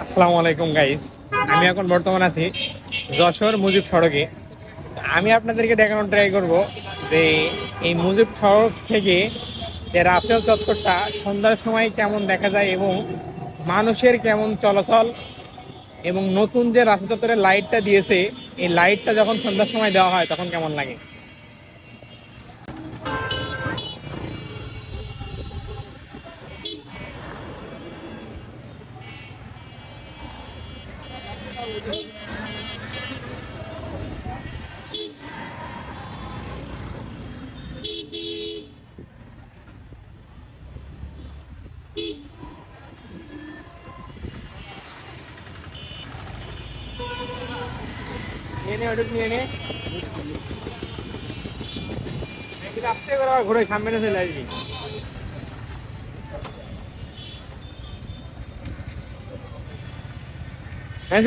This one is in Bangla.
আসসালামু আলাইকুম গাইস। আমি এখন বর্তমান আছি যশোর মুজিব সড়কে। আমি আপনাদেরকে দেখানোর ট্রাই করব যে এই মুজিব সড়ক থেকে যে রাসেল চত্বরটা সন্ধ্যার সময় কেমন দেখা যায় এবং মানুষের কেমন চলাচল, এবং নতুন যে রাসেল চত্বরের লাইটটা দিয়েছে এই লাইটটা যখন সন্ধ্যার সময় দেওয়া হয় তখন কেমন লাগে। ঘুরে সামনে চলে আসবি। হ্যাঁ,